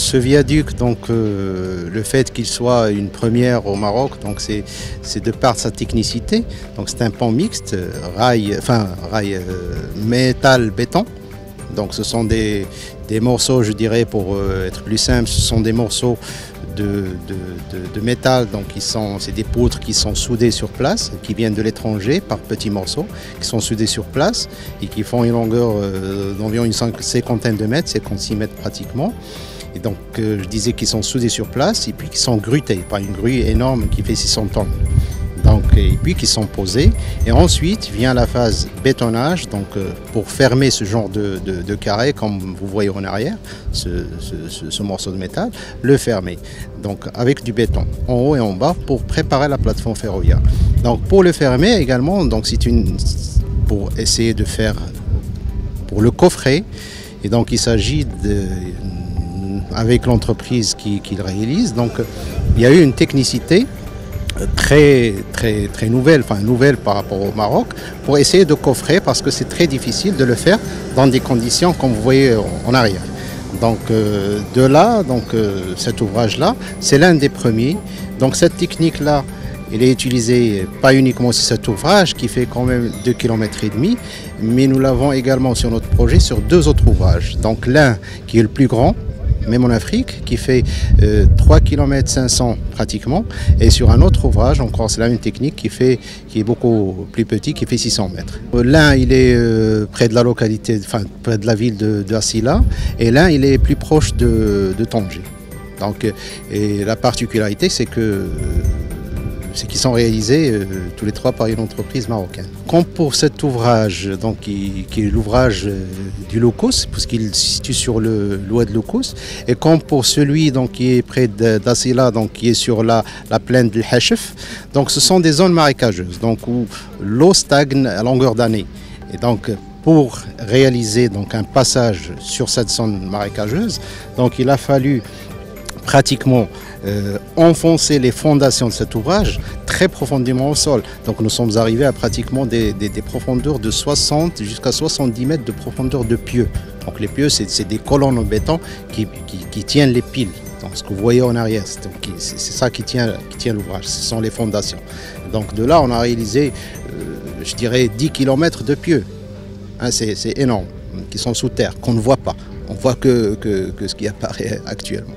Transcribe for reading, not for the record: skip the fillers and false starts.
ce viaduc, donc le fait qu'il soit une première au Maroc, donc c'est de par sa technicité. Donc c'est un pont mixte, métal-béton. Donc ce sont des morceaux, je dirais, pour être plus simple, ce sont des morceaux de métal, donc c'est des poutres qui sont soudées sur place, qui viennent de l'étranger par petits morceaux, qui sont soudés sur place et qui font une longueur d'environ une cinquantaine de mètres, 56 mètres pratiquement. Et donc je disais qu'ils sont soudés sur place et puis qui sont grutés par une grue énorme qui fait 600 tonnes. Donc, et puis qui sont posés. Et ensuite vient la phase bétonnage, donc pour fermer ce genre de carré, comme vous voyez en arrière, ce morceau de métal, le fermer. Donc avec du béton en haut et en bas pour préparer la plateforme ferroviaire. Donc pour le fermer également, donc pour essayer de faire, pour le coffrer, et donc il s'agit avec l'entreprise qui le réalise. Donc il y a eu une technicité très nouvelle, nouvelle par rapport au Maroc, pour essayer de coffrer, parce que c'est très difficile de le faire dans des conditions comme vous voyez en arrière. Donc de là, cet ouvrage-là, c'est l'un des premiers. Donc cette technique-là, elle est utilisée pas uniquement sur cet ouvrage qui fait quand même 2,5 km, mais nous l'avons également sur notre projet sur 2 autres ouvrages. Donc l'un qui est le plus grand, même en Afrique, qui fait 3,5 km pratiquement, et sur un autre ouvrage, encore c'est la même technique qui est beaucoup plus petit, qui fait 600 mètres. L'un il est près de la localité, près de la ville de Asila, et l'un il est plus proche de Tanger. Donc, et la particularité c'est qu'ils sont réalisés tous les 3 par une entreprise marocaine. Comme pour cet ouvrage, donc, qui est l'ouvrage du Locos, puisqu'il se situe sur l'oued Locos, et comme pour celui donc, qui est près d'Asila, donc qui est sur la plaine de Hachef, donc ce sont des zones marécageuses, donc où l'eau stagne à longueur d'année. Et donc pour réaliser donc un passage sur cette zone marécageuse, donc il a fallu pratiquement enfoncer les fondations de cet ouvrage très profondément au sol. Donc nous sommes arrivés à pratiquement des profondeurs de 60 jusqu'à 70 mètres de profondeur de pieux. Donc les pieux, c'est des colonnes en béton qui tiennent les piles. Donc ce que vous voyez en arrière, c'est ça qui tient l'ouvrage, ce sont les fondations. Donc de là, on a réalisé, je dirais, 10 km de pieux. Hein, c'est énorme, qui sont sous terre, qu'on ne voit pas. On voit que ce qui apparaît actuellement.